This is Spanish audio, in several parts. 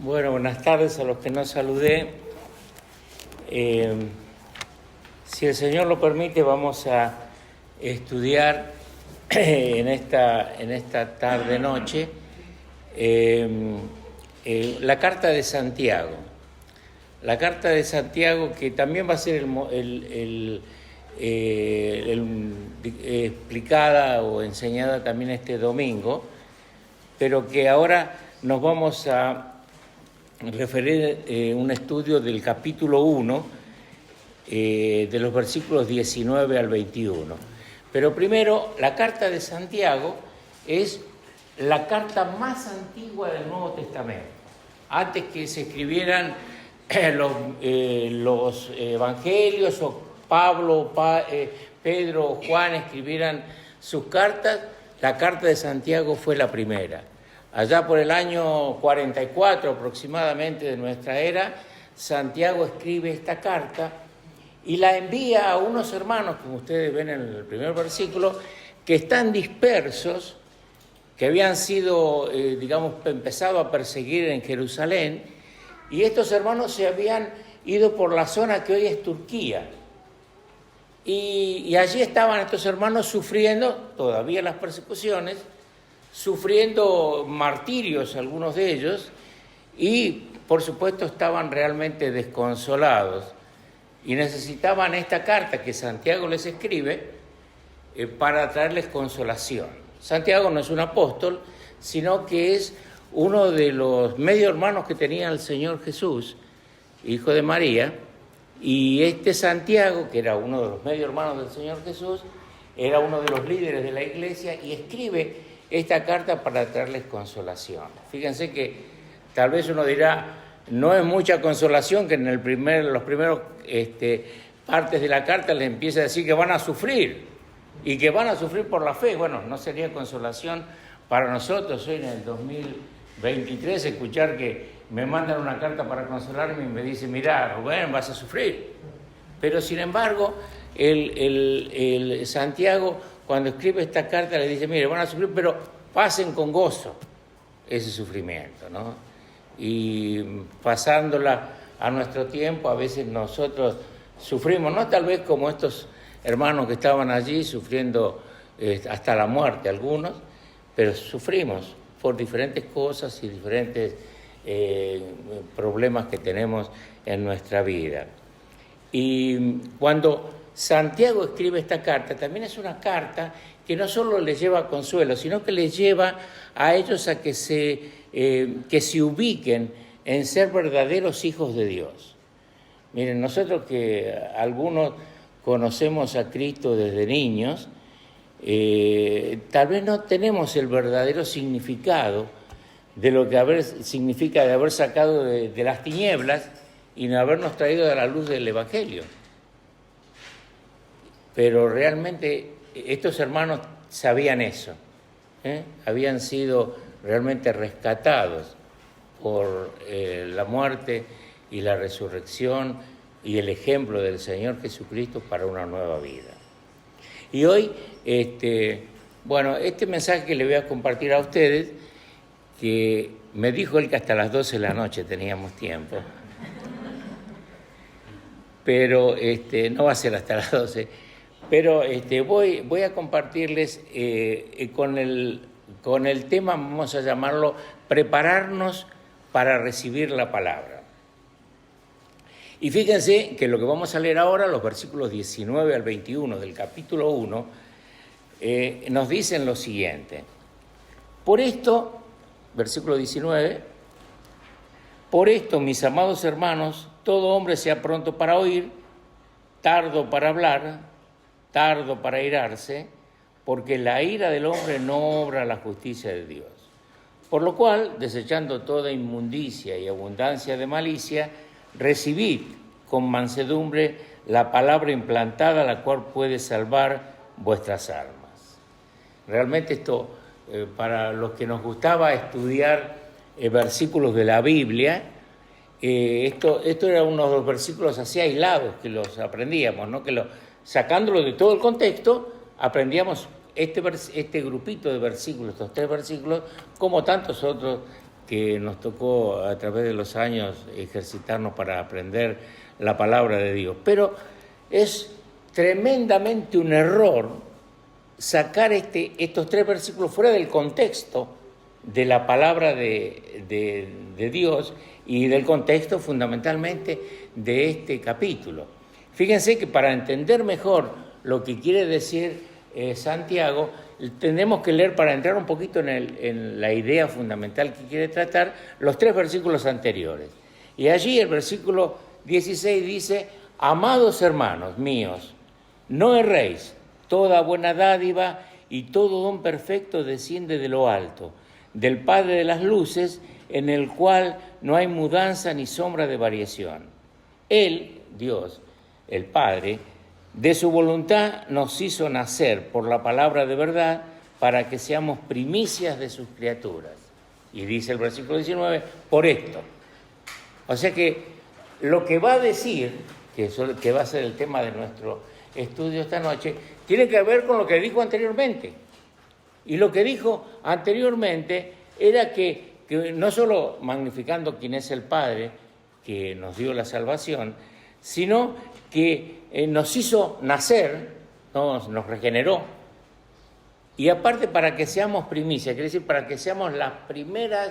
Bueno, buenas tardes a los que no saludé. Si el Señor lo permite, vamos a estudiar en esta tarde-noche la Carta de Santiago. La Carta de Santiago, que también va a ser explicada o enseñada también este domingo, pero que ahora nos vamos a referir un estudio del capítulo 1, de los versículos 19 al 21. Pero primero, la Carta de Santiago es la carta más antigua del Nuevo Testamento. Antes que se escribieran los evangelios o Pablo, Pedro o Juan escribieran sus cartas, la Carta de Santiago fue la primera. Allá por el año 44 aproximadamente de nuestra era, Santiago escribe esta carta y la envía a unos hermanos, como ustedes ven en el primer versículo, que están dispersos, que habían sido, empezado a perseguir en Jerusalén, y estos hermanos se habían ido por la zona que hoy es Turquía. Y allí estaban estos hermanos sufriendo todavía las persecuciones, sufriendo martirios algunos de ellos, y por supuesto estaban realmente desconsolados y necesitaban esta carta que Santiago les escribe para traerles consolación. Santiago no es un apóstol, sino que es uno de los medio hermanos que tenía el Señor Jesús, hijo de María, y este Santiago, que era uno de los medio hermanos del Señor Jesús, era uno de los líderes de la iglesia y escribe esta carta para traerles consolación. Fíjense que tal vez uno dirá, no es mucha consolación que en los primeros partes de la carta les empieza a decir que van a sufrir y que van a sufrir por la fe. Bueno, no sería consolación para nosotros hoy en el 2023 escuchar que me mandan una carta para consolarme y me dicen, mirá, Rubén, vas a sufrir. Pero sin embargo, el Santiago, cuando escribe esta carta, le dice, mire, van a sufrir, pero pasen con gozo ese sufrimiento, ¿no? Y pasándola a nuestro tiempo, a veces nosotros sufrimos, no tal vez como estos hermanos que estaban allí sufriendo hasta la muerte algunos, pero sufrimos por diferentes cosas y diferentes problemas que tenemos en nuestra vida. Y cuando Santiago escribe esta carta, también es una carta que no solo les lleva consuelo, sino que les lleva a ellos a que se ubiquen en ser verdaderos hijos de Dios. Miren, nosotros que algunos conocemos a Cristo desde niños, tal vez no tenemos el verdadero significado de lo que significa de haber sacado de las tinieblas y de habernos traído a la luz del Evangelio. Pero realmente estos hermanos sabían eso, habían sido realmente rescatados por la muerte y la resurrección y el ejemplo del Señor Jesucristo para una nueva vida. Y hoy, este mensaje que le voy a compartir a ustedes, que me dijo él que hasta las 12 de la noche teníamos tiempo, pero no va a ser hasta las 12, pero voy a compartirles con el tema, vamos a llamarlo, prepararnos para recibir la palabra. Y fíjense que lo que vamos a leer ahora, los versículos 19 al 21 del capítulo 1, nos dicen lo siguiente. Por esto, versículo 19, por esto, mis amados hermanos, todo hombre sea pronto para oír, tardo para hablar, tardo para airarse, porque la ira del hombre no obra la justicia de Dios. Por lo cual, desechando toda inmundicia y abundancia de malicia, recibid con mansedumbre la palabra implantada, la cual puede salvar vuestras almas. Realmente esto, para los que nos gustaba estudiar versículos de la Biblia, esto era uno de los versículos así aislados que los aprendíamos, ¿no? Sacándolo de todo el contexto, aprendíamos este grupito de versículos, estos 3 versículos, como tantos otros que nos tocó a través de los años ejercitarnos para aprender la palabra de Dios. Pero es tremendamente un error sacar estos 3 versículos fuera del contexto de la palabra de Dios y del contexto fundamentalmente de este capítulo. Fíjense que para entender mejor lo que quiere decir Santiago, tenemos que leer, para entrar un poquito en la idea fundamental que quiere tratar, los 3 versículos anteriores. Y allí el versículo 16 dice: amados hermanos míos, no erréis, toda buena dádiva y todo don perfecto desciende de lo alto, del Padre de las luces, en el cual no hay mudanza ni sombra de variación. Él, Dios, el Padre, de su voluntad nos hizo nacer por la palabra de verdad para que seamos primicias de sus criaturas. Y dice el versículo 19, por esto. O sea que lo que va a decir, que va a ser el tema de nuestro estudio esta noche, tiene que ver con lo que dijo anteriormente. Y lo que dijo anteriormente era que no solo magnificando quién es el Padre, que nos dio la salvación, sino que nos hizo nacer, nos regeneró, y aparte para que seamos primicias, quiere decir para que seamos las primeras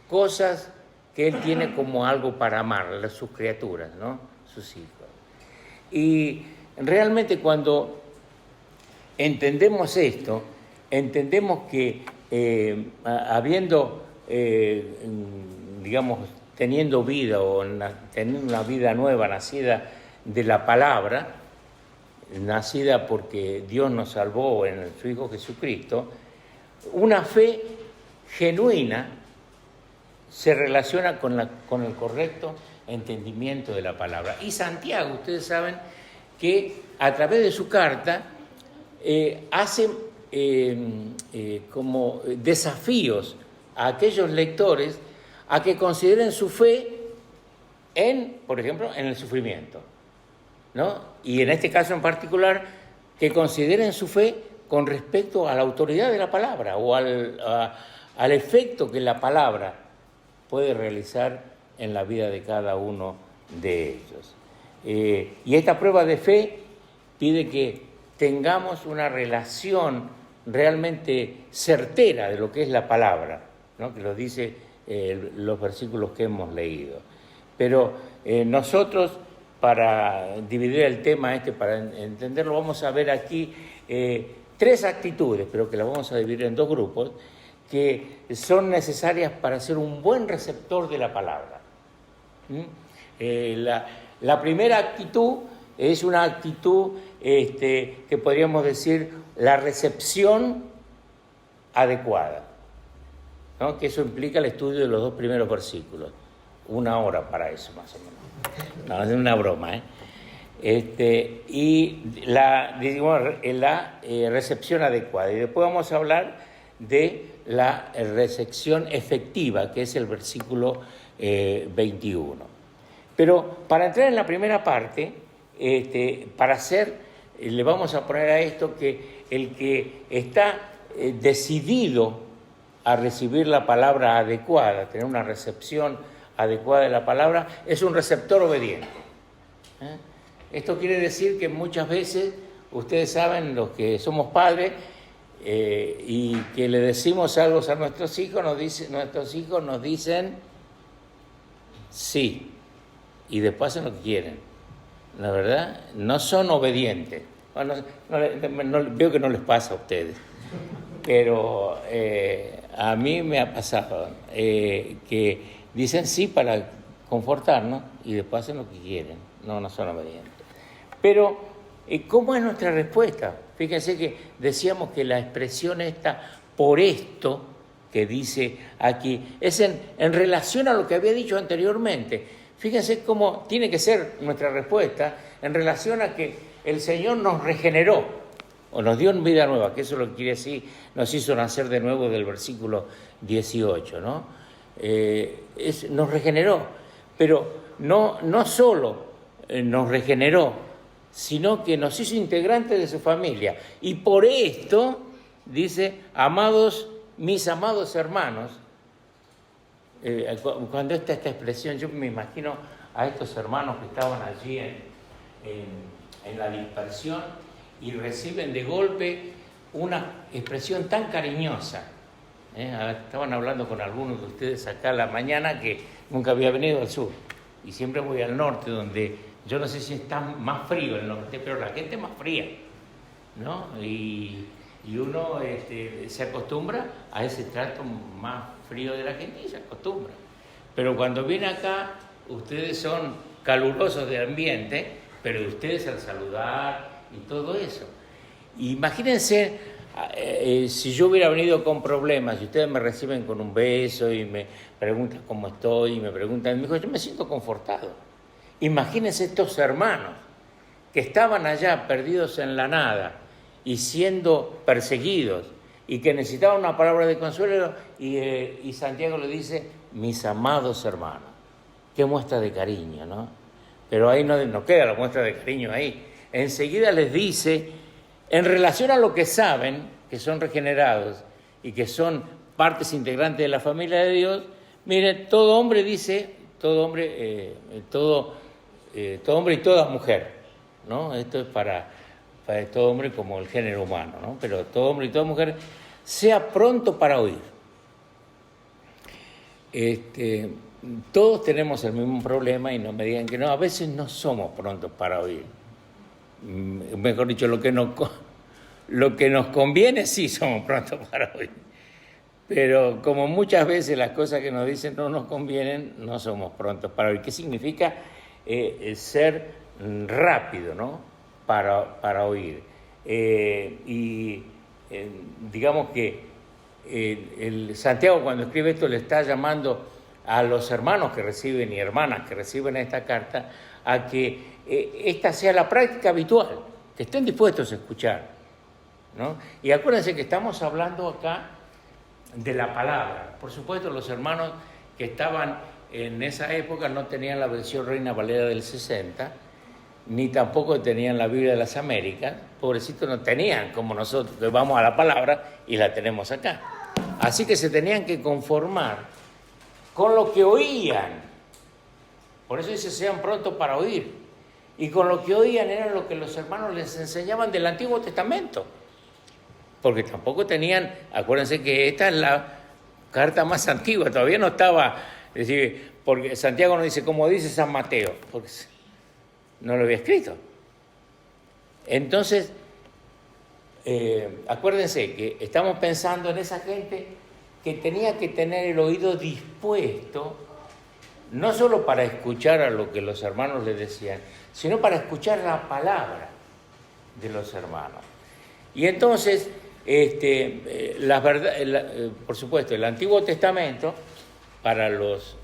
cosas que Él tiene como algo para amar, sus criaturas, ¿no? Sus hijos. Y realmente cuando entendemos esto, entendemos que teniendo vida o teniendo una vida nueva, nacida de la palabra, nacida porque Dios nos salvó en su Hijo Jesucristo, una fe genuina se relaciona con el correcto entendimiento de la palabra. Y Santiago, ustedes saben que a través de su carta hace como desafíos a aquellos lectores a que consideren su fe por ejemplo, en el sufrimiento, ¿no? Y en este caso en particular, que consideren su fe con respecto a la autoridad de la palabra o al efecto que la palabra puede realizar en la vida de cada uno de ellos. Y esta prueba de fe pide que tengamos una relación realmente certera de lo que es la palabra, ¿no? Que lo dice los versículos que hemos leído. Pero nosotros, para dividir el tema para entenderlo, vamos a ver aquí 3 actitudes, pero que las vamos a dividir en 2 grupos, que son necesarias para ser un buen receptor de la palabra. La primera actitud es una actitud que podríamos decir la recepción adecuada, ¿no? Que eso implica el estudio de los 2 primeros versículos. 1 hora para eso, más o menos. No, es una broma, y la recepción adecuada. Y después vamos a hablar de la recepción efectiva, que es el versículo 21. Pero para entrar en la primera parte, le vamos a poner a esto que el que está decidido a recibir la palabra adecuada, tener una recepción adecuada de la palabra, es un receptor obediente. Esto quiere decir que muchas veces, ustedes saben, los que somos padres, y que le decimos algo a nuestros hijos, nuestros hijos nos dicen sí, y después hacen lo que quieren. La verdad, no son obedientes. Bueno, veo que no les pasa a ustedes, pero a mí me ha pasado que dicen sí para confortarnos y después hacen lo que quieren. No son obedientes. Pero, ¿cómo es nuestra respuesta? Fíjense que decíamos que la expresión por esto, que dice aquí, es en relación a lo que había dicho anteriormente. Fíjense cómo tiene que ser nuestra respuesta en relación a que el Señor nos regeneró, o nos dio vida nueva, que eso es lo que quiere decir, nos hizo nacer de nuevo del versículo 18, ¿no? Nos regeneró, pero no solo nos regeneró, sino que nos hizo integrantes de su familia. Y por esto, dice, mis amados hermanos, cuando esta expresión, yo me imagino a estos hermanos que estaban allí en la dispersión y reciben de golpe una expresión tan cariñosa. Estaban hablando con algunos de ustedes acá a la mañana que nunca había venido al sur y siempre voy al norte, donde yo no sé si está más frío el norte, pero la gente es más fría, ¿no? Y uno se acostumbra a ese trato más frío de la gente y se acostumbra. Pero cuando viene acá, ustedes son calurosos de ambiente, pero ustedes al saludar y todo eso. Imagínense si yo hubiera venido con problemas y ustedes me reciben con un beso y me preguntan cómo estoy y me preguntan, yo me siento confortado. Imagínense estos hermanos que estaban allá perdidos en la nada y siendo perseguidos y que necesitaban una palabra de consuelo y Santiago le dice, mis amados hermanos. Qué muestra de cariño, ¿no? Pero ahí no queda la muestra de cariño ahí. Enseguida les dice, en relación a lo que saben, que son regenerados y que son partes integrantes de la familia de Dios, mire, todo hombre dice, todo hombre y toda mujer, ¿no? Esto es para todo hombre como el género humano, ¿no? Pero todo hombre y toda mujer, sea pronto para oír. Todos tenemos el mismo problema y no me digan que no, a veces no somos prontos para oír. Mejor dicho, lo que nos conviene sí somos prontos para oír. Pero como muchas veces las cosas que nos dicen no nos convienen, no somos prontos para oír. ¿Qué significa ser rápido, ¿no? para oír? Digamos que el Santiago cuando escribe esto le está llamando a los hermanos que reciben y hermanas que reciben esta carta a que esta sea la práctica habitual, que estén dispuestos a escuchar, ¿no? Y acuérdense que estamos hablando acá de la palabra. Por supuesto, los hermanos que estaban en esa época no tenían la versión Reina Valera del 60, ni tampoco tenían la Biblia de las Américas. Pobrecitos no tenían, como nosotros, que vamos a la palabra y la tenemos acá. Así que se tenían que conformar con lo que oían. Por eso dice, sean prontos para oír. Y con lo que oían era lo que los hermanos les enseñaban del Antiguo Testamento. Porque tampoco tenían, acuérdense que esta es la carta más antigua, todavía no estaba, es decir, porque Santiago no dice, como dice San Mateo, porque no lo había escrito. Entonces, acuérdense que estamos pensando en esa gente que tenía que tener el oído dispuesto, no solo para escuchar a lo que los hermanos le decían, sino para escuchar la palabra de los hermanos. Y entonces, por supuesto, el Antiguo Testamento, para los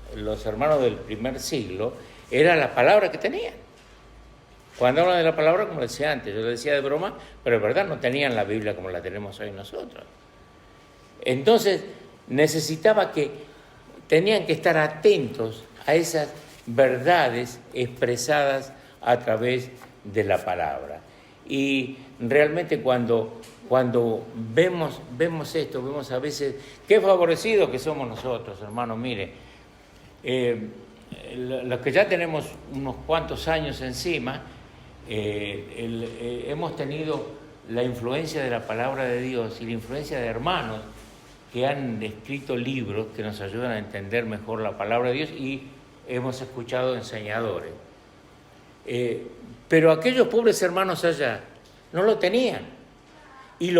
hermanos del primer siglo, era la palabra que tenían. Cuando hablan de la palabra, como decía antes, yo lo decía de broma, pero es verdad, no tenían la Biblia como la tenemos hoy nosotros. Entonces, tenían que estar atentos a esas verdades expresadas a través de la palabra. Y realmente cuando vemos esto, vemos a veces qué favorecidos que somos nosotros, hermanos. Mire, los que ya tenemos unos cuantos años encima, hemos tenido la influencia de la palabra de Dios y la influencia de hermanos que han escrito libros que nos ayudan a entender mejor la palabra de Dios y hemos escuchado enseñadores. Pero aquellos pobres hermanos allá no lo tenían. Y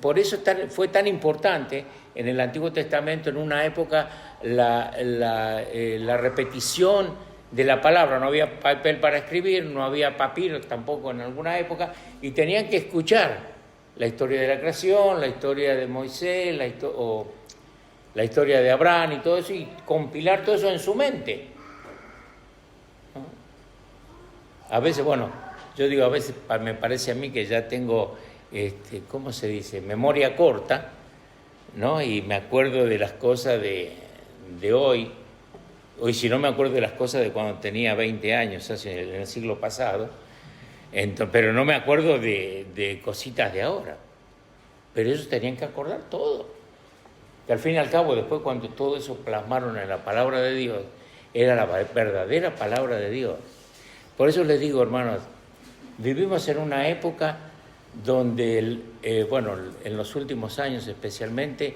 por eso fue tan importante en el Antiguo Testamento, en una época, la repetición de la palabra. No había papel para escribir, no había papiro tampoco en alguna época, y tenían que escuchar la historia de la creación, la historia de Moisés, la historia de Abraham y todo eso, y compilar todo eso en su mente, ¿no? A veces, a veces me parece a mí que ya tengo, ¿cómo se dice?, memoria corta, ¿no? Y me acuerdo de las cosas de hoy. Hoy si no me acuerdo de las cosas de cuando tenía 20 años, en el siglo pasado, pero no me acuerdo de cositas de ahora. Pero ellos tenían que acordar todo. que al fin y al cabo, después cuando todo eso plasmaron en la palabra de Dios, era la verdadera palabra de Dios. Por eso les digo, hermanos, vivimos en una época donde, en los últimos años especialmente,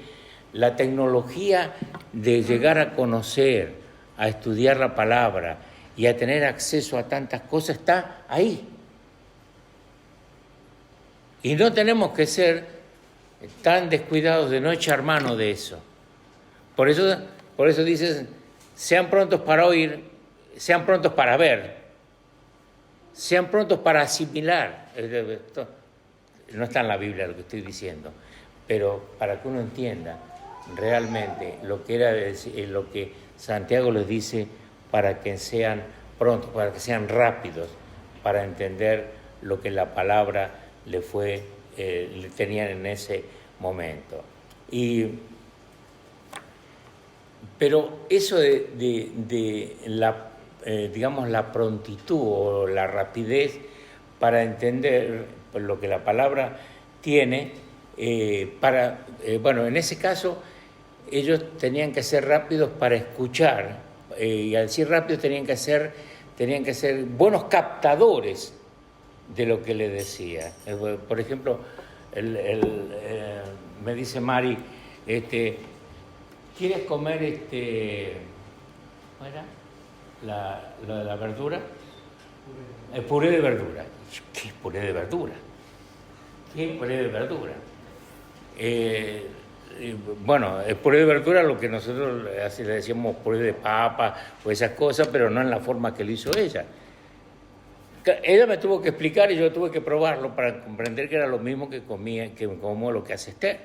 la tecnología de llegar a conocer, a estudiar la palabra y a tener acceso a tantas cosas está ahí. Y no tenemos que ser tan descuidados de no echar mano de eso. Por eso dices, sean prontos para oír, sean prontos para ver, sean prontos para asimilar. Esto no está en la Biblia lo que estoy diciendo, pero para que uno entienda realmente lo que Santiago les dice, para que sean prontos, para que sean rápidos, para entender lo que la palabra le tenían en ese momento. Pero eso de la prontitud o la rapidez para entender lo que la palabra tiene, en ese caso ellos tenían que ser rápidos para escuchar, y al decir rápidos tenían que ser buenos captadores de lo que le decía. Por ejemplo, me dice Mari, ¿quieres comer ¿cómo era? Lo de la verdura? El puré de verdura. ¿Qué es puré de verdura? ¿Qué es puré de verdura? El puré de verdura, lo que nosotros le decíamos puré de papa o esas cosas, pero no en la forma que lo hizo ella. Ella me tuvo que explicar y yo tuve que probarlo para comprender que era lo mismo que como lo que hace Esther.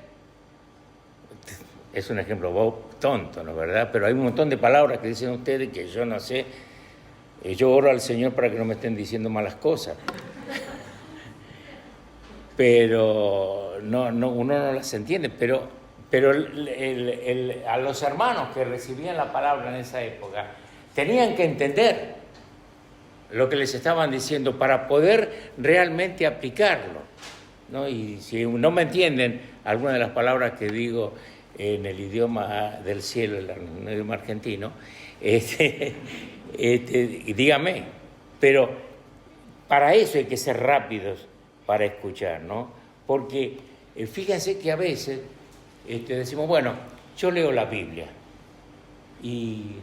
Es un ejemplo tonto, ¿no es verdad? Pero hay un montón de palabras que dicen ustedes que yo no sé. Yo oro al Señor para que no me estén diciendo malas cosas. Pero uno no las entiende. Pero a los hermanos que recibían la palabra en esa época tenían que entender lo que les estaban diciendo para poder realmente aplicarlo, ¿no? Y si no me entienden algunas de las palabras que digo en el idioma del cielo, en el idioma argentino, dígame. Pero para eso hay que ser rápidos para escuchar, ¿no? Porque fíjense que a veces decimos, bueno, yo leo la Biblia y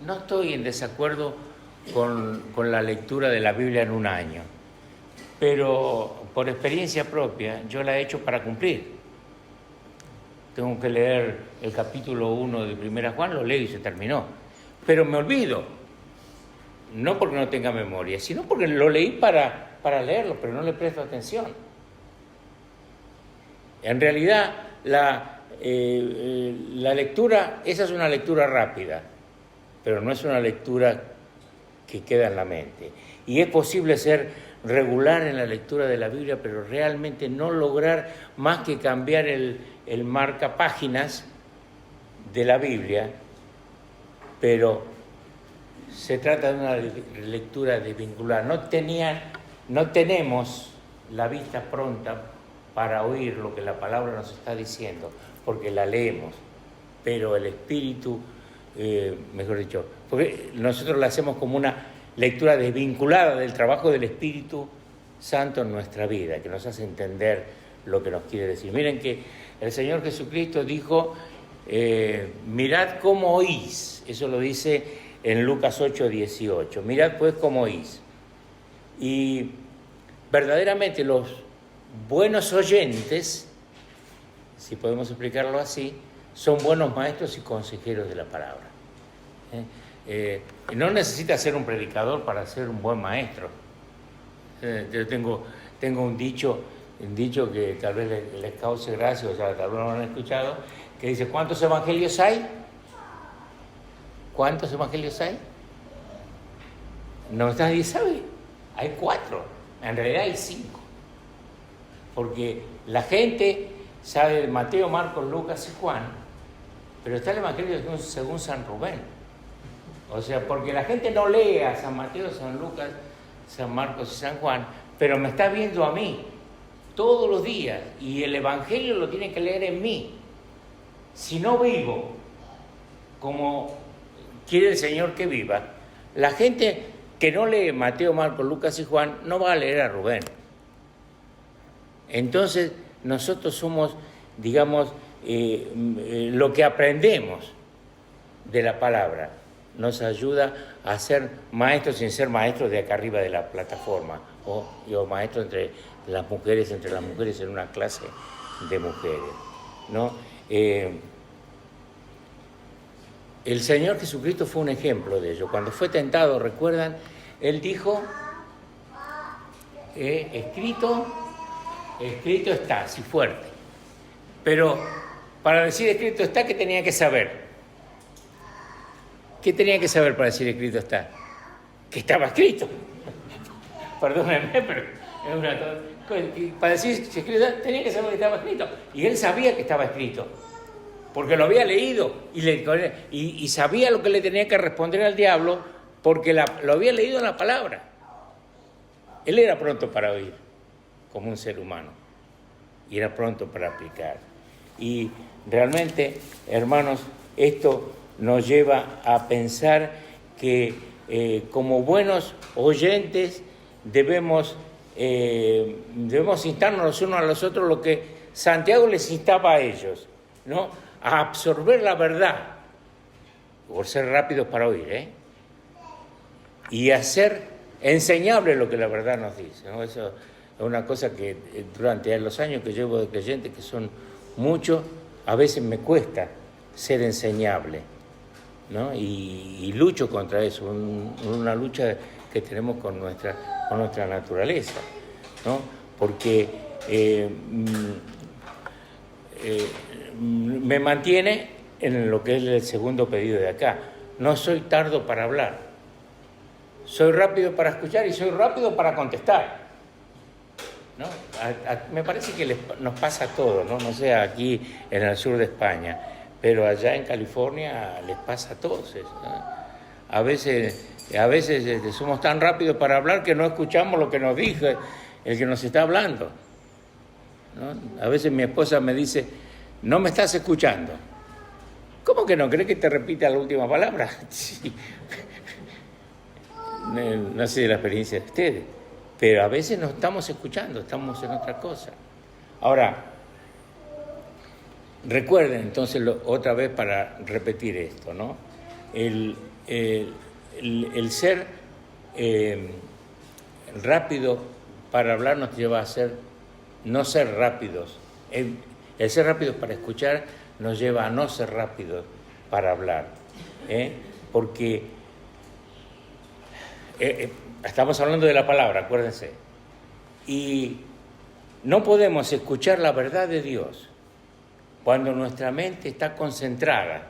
no estoy en desacuerdo con la lectura de la Biblia en un año, pero por experiencia propia yo la he hecho para cumplir. Tengo que leer el capítulo 1 de 1 Juan, lo leo y se terminó. Pero me olvido, no porque no tenga memoria, sino porque lo leí para leerlo, pero no le presto atención. En realidad, la lectura, esa es una lectura rápida, pero no es una lectura que queda en la mente. Y es posible ser regular en la lectura de la Biblia, pero realmente no lograr más que cambiar el marcapáginas de la Biblia, pero se trata de una lectura desvinculada. No tenemos la vista pronta para oír lo que la palabra nos está diciendo, porque la leemos, pero el espíritu, mejor dicho, porque nosotros la hacemos como una lectura desvinculada del trabajo del Espíritu Santo en nuestra vida, que nos hace entender lo que nos quiere decir. Miren que el Señor Jesucristo dijo, mirad cómo oís, eso lo dice en Lucas 8:18, mirad pues cómo oís. Y verdaderamente los buenos oyentes, si podemos explicarlo así, son buenos maestros y consejeros de la palabra. No necesita ser un predicador para ser un buen maestro. Yo tengo un dicho que tal vez les cause gracia, o sea, tal vez no lo han escuchado, que dice, ¿cuántos evangelios hay? ¿Cuántos evangelios hay? No nadie sabe. Hay 4, en realidad hay 5. Porque la gente sabe Mateo, Marcos, Lucas y Juan, pero está el evangelio según San Rubén. O sea, porque la gente no lee a San Mateo, San Lucas, San Marcos y San Juan, pero me está viendo a mí todos los días y el evangelio lo tiene que leer en mí. si no vivo como quiere el Señor que viva, la gente que no lee Mateo, Marcos, Lucas y Juan no va a leer a Rubén. Entonces, nosotros somos, digamos, lo que aprendemos de la palabra nos ayuda a ser maestros sin ser maestros de acá arriba de la plataforma, o maestros entre las mujeres en una clase de mujeres, ¿no? El Señor Jesucristo fue un ejemplo de ello. Cuando fue tentado, ¿recuerdan? Él dijo, escrito está, así fuerte. Pero para decir escrito está, ¿qué tenía que saber? ¿Qué tenía que saber para decir escrito está? Que estaba escrito. Perdónenme, pero es una... Para decir escrito está, tenía que saber que estaba escrito. Y él sabía que estaba escrito, porque lo había leído y sabía lo que le tenía que responder al diablo, porque lo había leído en la palabra. Él era pronto para oír, como un ser humano, y era pronto para aplicar. Y realmente, hermanos, esto nos lleva a pensar que como buenos oyentes debemos instarnos los unos a los otros lo que Santiago les instaba a ellos, ¿no? A absorber la verdad, por ser rápidos para oír, y hacer enseñable lo que la verdad nos dice, ¿no? Eso es una cosa que durante los años que llevo de creyente, que son muchos, a veces me cuesta ser enseñable, ¿no? Y lucho contra eso, una lucha que tenemos con nuestra naturaleza, ¿no? Porque me mantiene en lo que es el segundo pedido de acá. No soy tardo para hablar, soy rápido para escuchar y soy rápido para contestar, ¿no? Me parece que nos pasa a todos, ¿no? No sé, aquí en el sur de España, pero allá en California les pasa a todos eso, ¿no? A veces somos tan rápidos para hablar que no escuchamos lo que nos dice el que nos está hablando, ¿no? A veces mi esposa me dice, no me estás escuchando. ¿Cómo que no? ¿Crees que te repita la última palabra? Sí. No sé de la experiencia de ustedes, pero a veces no estamos escuchando, estamos en otra cosa. Ahora, recuerden entonces otra vez para repetir esto, ¿no? El ser rápido para hablar nos lleva a no ser rápidos. El ser rápidos para escuchar nos lleva a no ser rápidos para hablar, porque estamos hablando de la palabra, acuérdense, y no podemos escuchar la verdad de Dios cuando nuestra mente está concentrada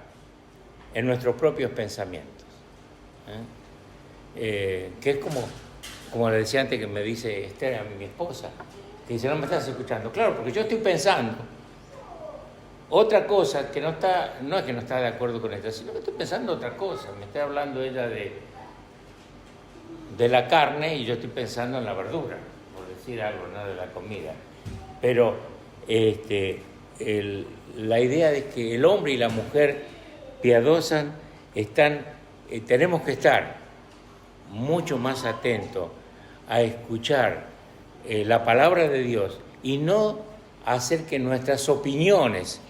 en nuestros propios pensamientos, que es como le decía antes, que me dice Esther, a mi esposa, que dice, no me estás escuchando. Claro, porque yo estoy pensando otra cosa que no es que no está de acuerdo con esto, sino que estoy pensando otra cosa. Me está hablando ella de la carne y yo estoy pensando en la verdura, por decir algo, no de la comida. Pero la idea de que el hombre y la mujer piadosa tenemos que estar mucho más atentos a escuchar la palabra de Dios y no hacer que nuestras opiniones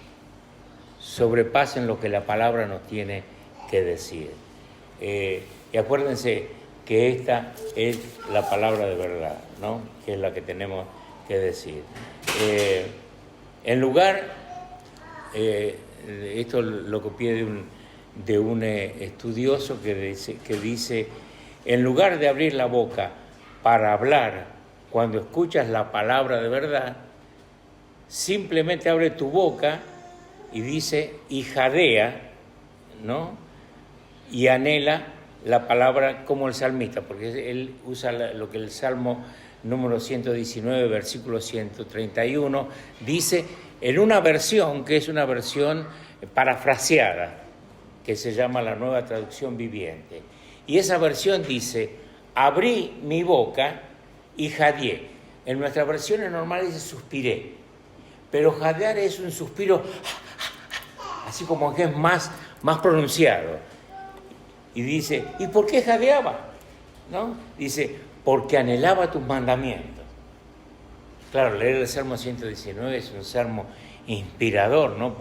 sobrepasen lo que la palabra nos tiene que decir. Y acuérdense que esta es la palabra de verdad, ¿no? Que es la que tenemos que decir. En lugar, esto lo copié de un estudioso que dice, en lugar de abrir la boca para hablar cuando escuchas la palabra de verdad, simplemente abre tu boca y dice, y jadea, ¿no? Y anhela la palabra como el salmista, porque él usa lo que el Salmo número 119, versículo 131, dice en una versión que es una versión parafraseada, que se llama la Nueva Traducción Viviente. Y esa versión dice, abrí mi boca y jadeé. En nuestra versión normal dice suspiré, pero jadear es un suspiro así como que es más pronunciado. Y dice, ¿y por qué jadeaba? ¿No? Dice, porque anhelaba tus mandamientos. Claro, leer el Salmo 119 es un salmo inspirador, ¿no?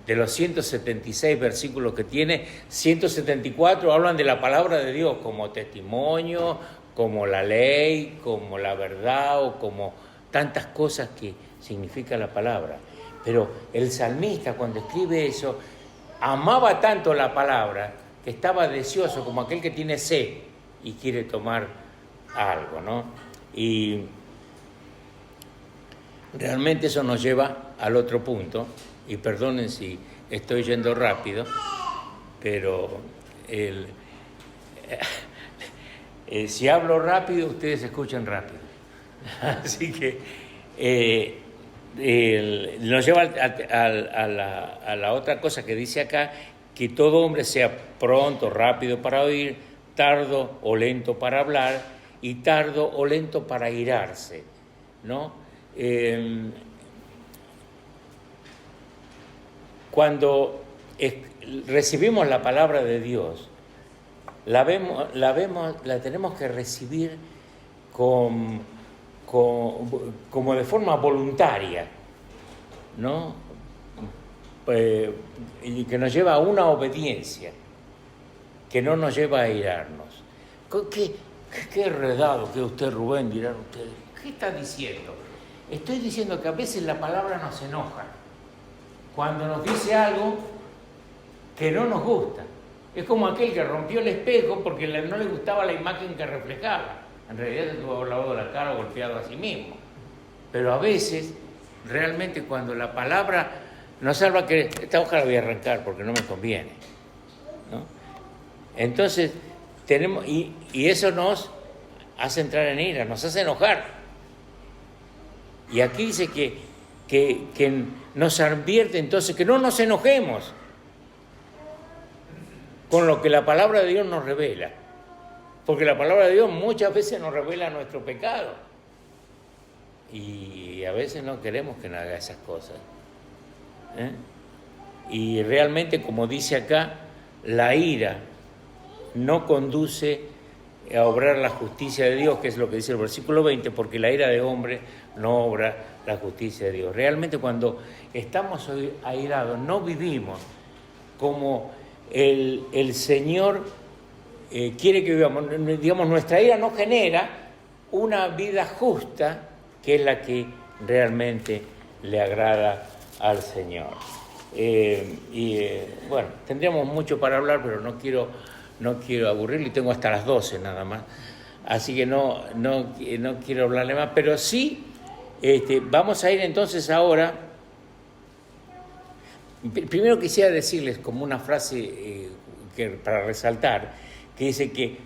De los 176 versículos que tiene, 174 hablan de la palabra de Dios como testimonio, como la ley, como la verdad o como tantas cosas que significa la palabra. Pero el salmista, cuando escribe eso, amaba tanto la palabra que estaba deseoso como aquel que tiene sed y quiere tomar algo, ¿no? Y realmente eso nos lleva al otro punto, y perdonen si estoy yendo rápido, pero si hablo rápido, ustedes escuchan rápido. Así que nos lleva a la otra cosa que dice acá, que todo hombre sea pronto, rápido para oír, tardo o lento para hablar y tardo o lento para irarse, ¿no? Cuando recibimos la palabra de Dios, la tenemos que recibir como de forma voluntaria, ¿no? Y que nos lleva a una obediencia, que no nos lleva a irarnos. ¿Qué enredado que usted, Rubén, dirán ustedes? ¿Qué está diciendo? Estoy diciendo que a veces la palabra nos enoja cuando nos dice algo que no nos gusta. Es como aquel que rompió el espejo porque no le gustaba la imagen que reflejaba. En realidad estuvo hablado de la cara, golpeado a sí mismo. Pero a veces, realmente cuando la palabra nos habla, que esta hoja la voy a arrancar porque no me conviene, ¿no? Entonces, tenemos, y eso nos hace entrar en ira, nos hace enojar. Y aquí dice que nos advierte entonces que no nos enojemos con lo que la palabra de Dios nos revela. Porque la palabra de Dios muchas veces nos revela nuestro pecado. Y a veces no queremos que nos haga esas cosas. Y realmente, como dice acá, la ira no conduce a obrar la justicia de Dios, que es lo que dice el versículo 20, porque la ira de hombre no obra la justicia de Dios. Realmente cuando estamos airados no vivimos como el Señor quiere que vivamos. Digamos, nuestra ira no genera una vida justa, que es la que realmente le agrada al Señor. Bueno, tendríamos mucho para hablar, pero no quiero aburrirlo, y tengo hasta las 12 nada más, así que no quiero hablarle más, pero sí vamos a ir entonces ahora. Primero quisiera decirles como una frase para resaltar, que dice que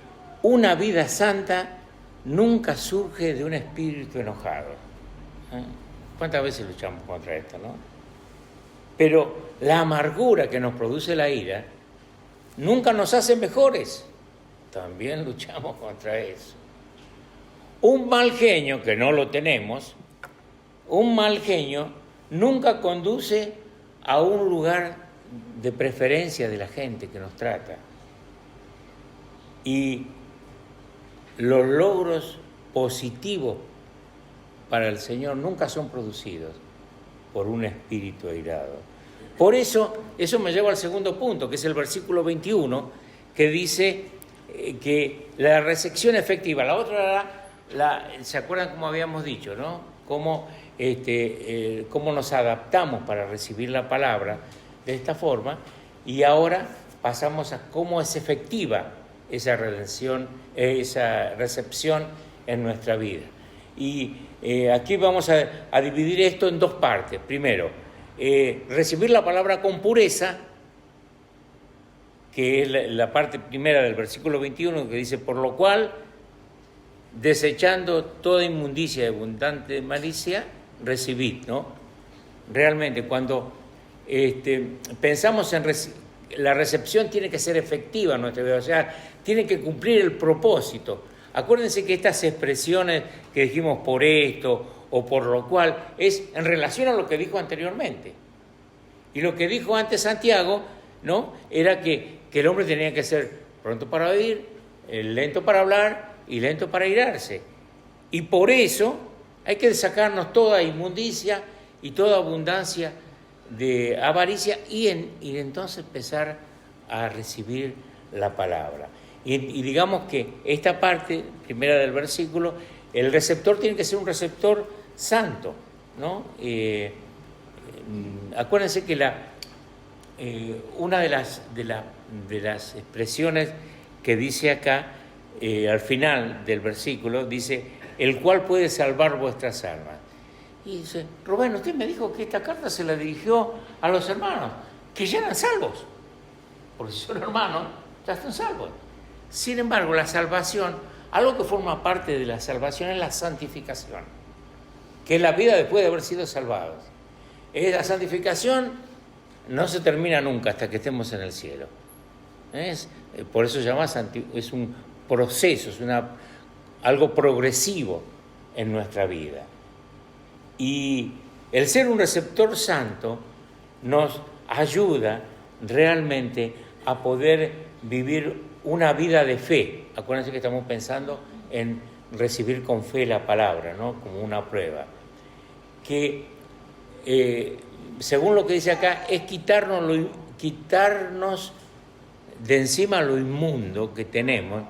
una vida santa nunca surge de un espíritu enojado. ¿Cuántas veces luchamos contra esto, no? Pero la amargura que nos produce la ira nunca nos hace mejores. También luchamos contra eso. Un mal genio, que no lo tenemos, un mal genio nunca conduce a un lugar de preferencia de la gente que nos trata. Y los logros positivos para el Señor nunca son producidos por un espíritu airado. Por eso me lleva al segundo punto, que es el versículo 21, que dice que la recepción efectiva, la otra ¿se acuerdan cómo habíamos dicho, no? Cómo nos adaptamos para recibir la palabra de esta forma, y ahora pasamos a cómo es efectiva esa recepción en nuestra vida. Y aquí vamos a dividir esto en dos partes. Primero, recibir la palabra con pureza, que es la parte primera del versículo 21, que dice: por lo cual, desechando toda inmundicia y abundante malicia, recibid, ¿no? Realmente, cuando pensamos en la recepción, tiene que ser efectiva en nuestra vida, o sea, tiene que cumplir el propósito. Acuérdense que estas expresiones que dijimos, por esto o por lo cual, es en relación a lo que dijo anteriormente. Y lo que dijo antes Santiago, ¿no?, era que el hombre tenía que ser pronto para oír, lento para hablar y lento para irarse. Y por eso hay que sacarnos toda inmundicia y toda abundancia de avaricia y entonces empezar a recibir la palabra. Y digamos que esta parte, primera del versículo, el receptor tiene que ser un receptor santo, ¿no? Acuérdense que una de las expresiones que dice acá, al final del versículo, dice, el cual puede salvar vuestras almas. Y dice, Rubén, usted me dijo que esta carta se la dirigió a los hermanos, que ya eran salvos, porque si son hermanos, ya están salvos. Sin embargo, la salvación, algo que forma parte de la salvación es la santificación, que es la vida después de haber sido salvados. La santificación no se termina nunca hasta que estemos en el cielo. Por eso se llama es un proceso, es algo progresivo en nuestra vida. Y el ser un receptor santo nos ayuda realmente a poder vivir una vida de fe. Acuérdense que estamos pensando en recibir con fe la palabra, ¿no?, como una prueba. Que, según lo que dice acá, es quitarnos de encima lo inmundo que tenemos.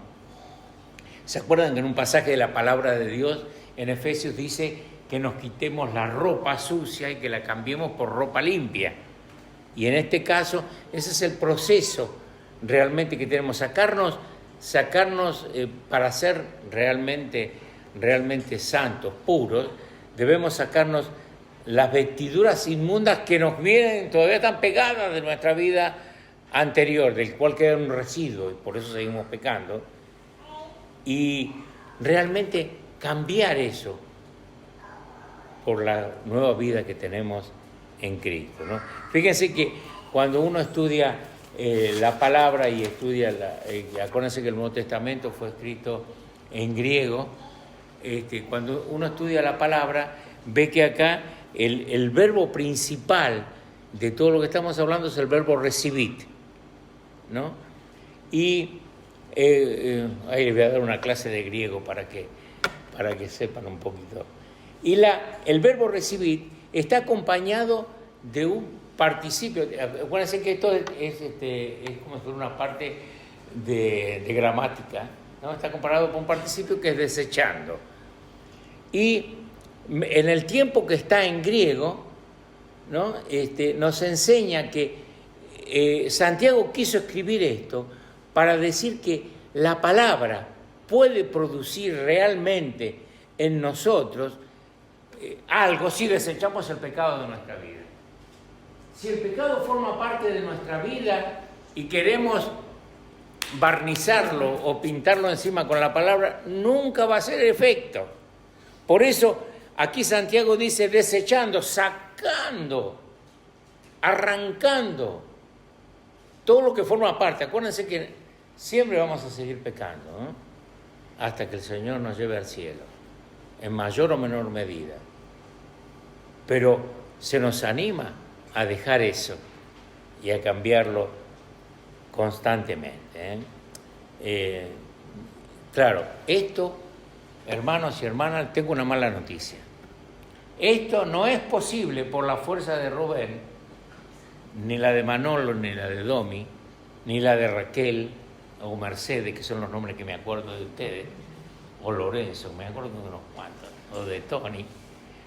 ¿Se acuerdan que en un pasaje de la palabra de Dios en Efesios dice que nos quitemos la ropa sucia y que la cambiemos por ropa limpia? Y en este caso, ese es el proceso realmente que tenemos, sacarnos para ser realmente santos, puros, debemos sacarnos las vestiduras inmundas que nos vienen, todavía están pegadas de nuestra vida anterior, del cual queda un residuo, y por eso seguimos pecando, y realmente cambiar eso por la nueva vida que tenemos en Cristo, ¿no? Fíjense que cuando uno estudia la palabra y estudia, acuérdense que el Nuevo Testamento fue escrito en griego, cuando uno estudia la palabra, ve que acá el verbo principal de todo lo que estamos hablando es el verbo recibit, ¿no? Y ahí les voy a dar una clase de griego para que sepan un poquito. Y el verbo recibir está acompañado de un participio. Acuérdense que esto es como si fuera una parte de gramática, ¿no? Está comparado con un participio que es desechando. Y en el tiempo que está en griego, ¿no?, nos enseña que Santiago quiso escribir esto para decir que la palabra puede producir realmente en nosotros algo si desechamos el pecado de nuestra vida. Si el pecado forma parte de nuestra vida y queremos barnizarlo o pintarlo encima con la palabra, nunca va a hacer efecto. Por eso aquí Santiago dice desechando, sacando, arrancando todo lo que forma parte. Acuérdense que siempre vamos a seguir pecando, ¿no?, hasta que el Señor nos lleve al cielo, en mayor o menor medida. Pero se nos anima a dejar eso y a cambiarlo constantemente, claro, esto, hermanos y hermanas, tengo una mala noticia. Esto no es posible por la fuerza de Rubén, ni la de Manolo, ni la de Domi, ni la de Raquel o Mercedes, que son los nombres que me acuerdo de ustedes, o Lorenzo, me acuerdo de unos cuantos, o de Tony.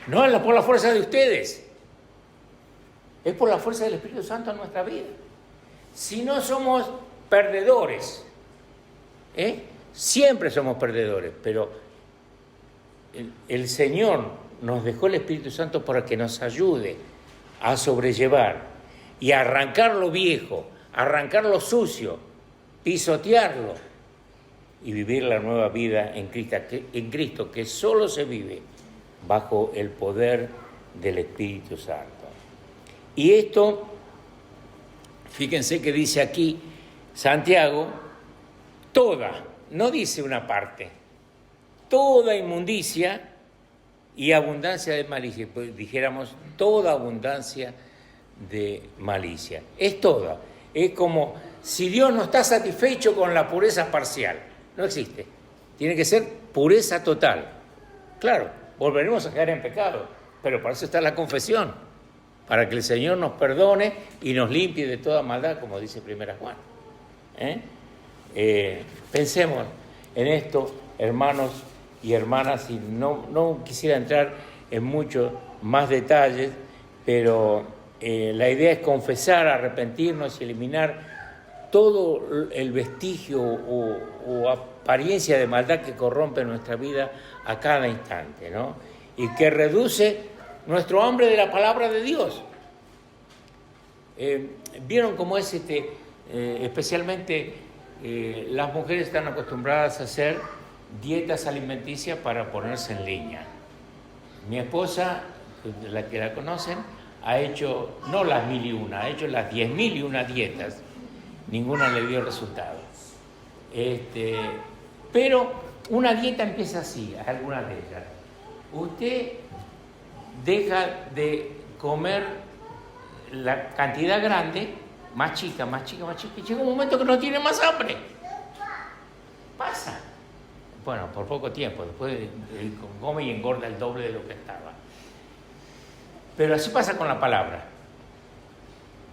No es por la fuerza de ustedes, es por la fuerza del Espíritu Santo en nuestra vida. Si no somos perdedores, siempre somos perdedores, pero el Señor nos dejó el Espíritu Santo para que nos ayude a sobrellevar y a arrancar lo viejo, arrancar lo sucio, pisotearlo y vivir la nueva vida en Cristo, que solo se vive bajo el poder del Espíritu Santo. Y esto, fíjense que dice aquí Santiago, toda, no dice una parte, toda inmundicia y abundancia de malicia, pues dijéramos toda abundancia de malicia. Es toda. Es como si Dios no está satisfecho con la pureza parcial. No existe. Tiene que ser pureza total. Claro, volveremos a caer en pecado, pero para eso está la confesión, para que el Señor nos perdone y nos limpie de toda maldad, como dice 1 Juan. Pensemos en esto, hermanos y hermanas, y no quisiera entrar en muchos más detalles, pero la idea es confesar, arrepentirnos y eliminar todo el vestigio o apariencia de maldad que corrompe nuestra vida a cada instante, ¿no? Y que reduce nuestro hambre de la palabra de Dios. ¿Vieron cómo es especialmente las mujeres están acostumbradas a hacer dietas alimenticias para ponerse en línea? Mi esposa, la que la conocen, ha hecho, no las 1001, ha hecho las 10.001 dietas. Ninguna le dio resultado. Pero una dieta empieza así, algunas de ellas. Usted deja de comer la cantidad grande, más chica, y llega un momento que no tiene más hambre. Pasa. Bueno, por poco tiempo, después come y engorda el doble de lo que estaba. Pero así pasa con la palabra.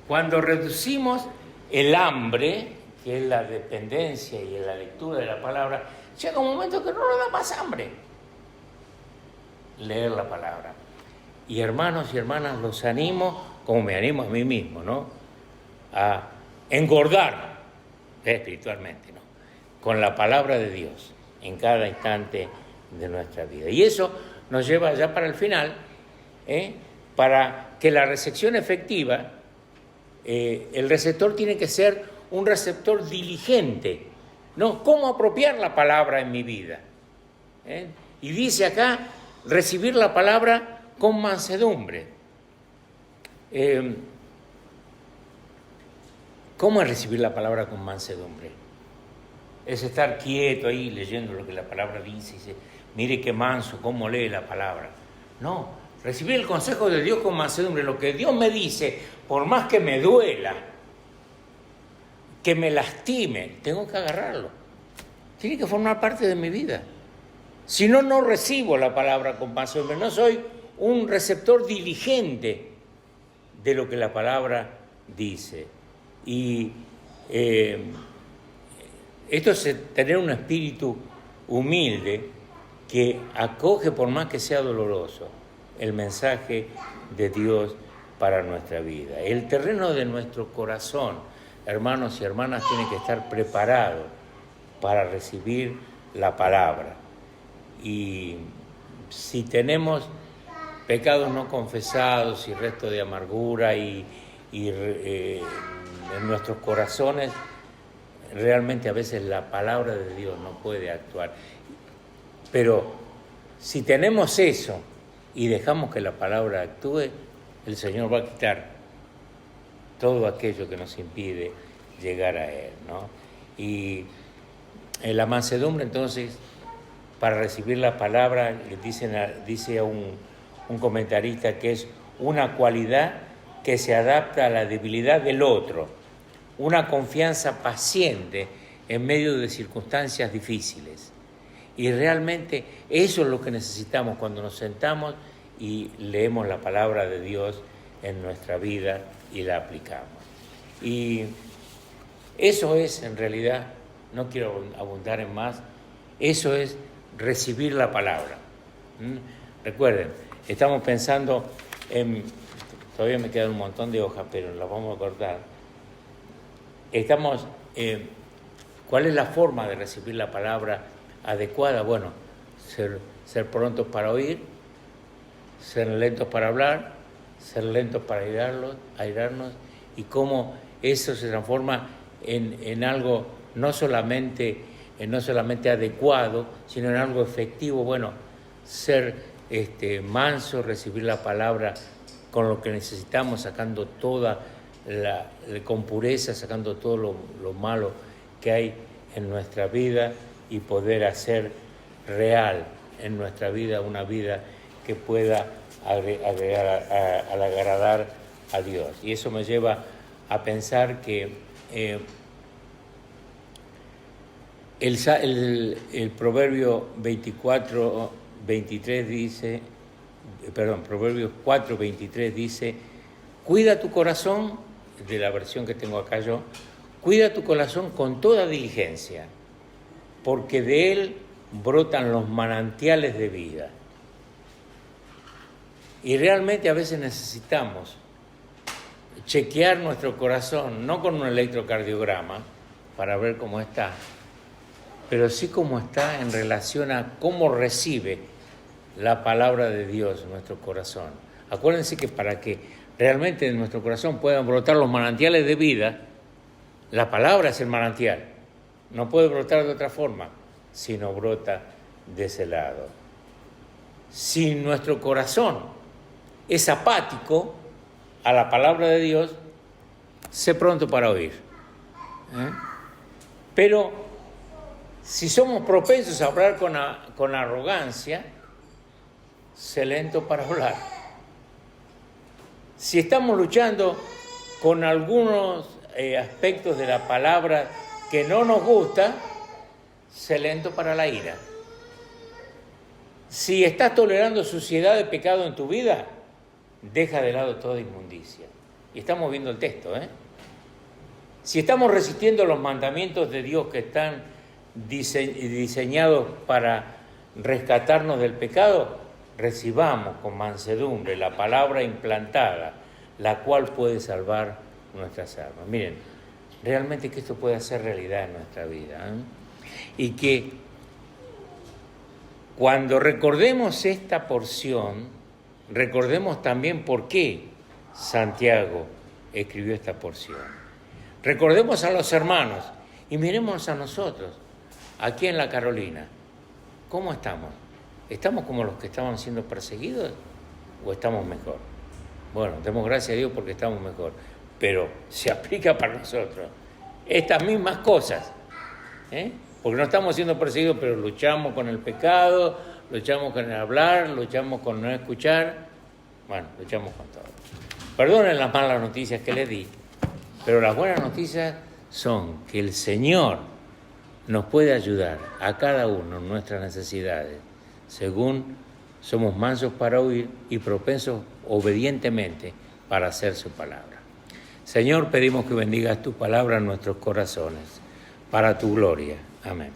Cuando reducimos el hambre, que es la dependencia y la lectura de la palabra, llega un momento que no nos da más hambre leer la palabra. Y hermanos y hermanas, los animo, como me animo a mí mismo, ¿no?, a engordar espiritualmente, ¿no?, con la palabra de Dios en cada instante de nuestra vida. Y eso nos lleva ya para el final, para que la recepción efectiva, el receptor tiene que ser un receptor diligente, ¿no? ¿Cómo apropiar la palabra en mi vida? Y dice acá, recibir la palabra con mansedumbre. ¿Cómo es recibir la palabra con mansedumbre? Es estar quieto ahí leyendo lo que la palabra dice y dice, mire qué manso, cómo lee la palabra. No, recibir el consejo de Dios con mansedumbre. Lo que Dios me dice, por más que me duela, que me lastime, tengo que agarrarlo. Tiene que formar parte de mi vida. Si no, no recibo la palabra con mansedumbre. No soy un receptor diligente de lo que la palabra dice. Y esto es tener un espíritu humilde que acoge, por más que sea doloroso, el mensaje de Dios para nuestra vida. El terreno de nuestro corazón, hermanos y hermanas, tiene que estar preparado para recibir la palabra. Y si tenemos pecados no confesados y resto de amargura y en nuestros corazones, realmente a veces la palabra de Dios no puede actuar. Pero si tenemos eso y dejamos que la palabra actúe, el Señor va a quitar todo aquello que nos impide llegar a Él, ¿no? Y en la mansedumbre, entonces, para recibir la palabra, dice un comentarista que es una cualidad que se adapta a la debilidad del otro, una confianza paciente en medio de circunstancias difíciles. Y realmente eso es lo que necesitamos cuando nos sentamos y leemos la palabra de Dios en nuestra vida y la aplicamos. Y eso es, en realidad, no quiero abundar en más, eso es recibir la palabra. Recuerden, estamos pensando en, todavía me quedan un montón de hojas, pero las vamos a cortar. ¿Cuál es la forma de recibir la palabra adecuada? Bueno, ser prontos para oír, ser lentos para hablar, ser lentos para airarnos, y cómo eso se transforma en algo no solamente adecuado, sino en algo efectivo. Bueno, ser manso, recibir la palabra con lo que necesitamos, sacando con pureza, sacando todo lo malo que hay en nuestra vida, y poder hacer real en nuestra vida una vida que pueda agradar a Dios. Y eso me lleva a pensar que el Proverbio 23 dice, Proverbios 4, 23 dice, cuida tu corazón, de la versión que tengo acá yo, cuida tu corazón con toda diligencia, porque de él brotan los manantiales de vida. Y realmente a veces necesitamos chequear nuestro corazón, no con un electrocardiograma para ver cómo está, pero sí cómo está en relación a cómo recibe la palabra de Dios en nuestro corazón. Acuérdense que para que realmente en nuestro corazón puedan brotar los manantiales de vida, la palabra es el manantial. No puede brotar de otra forma, sino brota de ese lado. Si nuestro corazón es apático a la palabra de Dios, sé pronto para oír. Pero si somos propensos a hablar con arrogancia, sé lento para hablar. Si estamos luchando con algunos aspectos de la palabra que no nos gusta, sé lento para la ira. Si estás tolerando suciedad de pecado en tu vida, deja de lado toda inmundicia. Y estamos viendo el texto, Si estamos resistiendo los mandamientos de Dios que están diseñados para rescatarnos del pecado, recibamos con mansedumbre la palabra implantada, la cual puede salvar nuestras almas. Miren, realmente que esto puede hacer realidad en nuestra vida, y que cuando recordemos esta porción, recordemos también por qué Santiago escribió esta porción. Recordemos a los hermanos y miremos a nosotros, aquí en la Carolina. ¿Cómo estamos? ¿Estamos como los que estaban siendo perseguidos o estamos mejor? Bueno, demos gracias a Dios porque estamos mejor, pero se aplica para nosotros estas mismas cosas, porque no estamos siendo perseguidos, pero luchamos con el pecado, luchamos con el hablar, luchamos con no escuchar, bueno, luchamos con todo. Perdonen las malas noticias que les di, pero las buenas noticias son que el Señor nos puede ayudar a cada uno en nuestras necesidades, según somos mansos para oír y propensos obedientemente para hacer su palabra. Señor, pedimos que bendigas tu palabra en nuestros corazones, para tu gloria. Amén.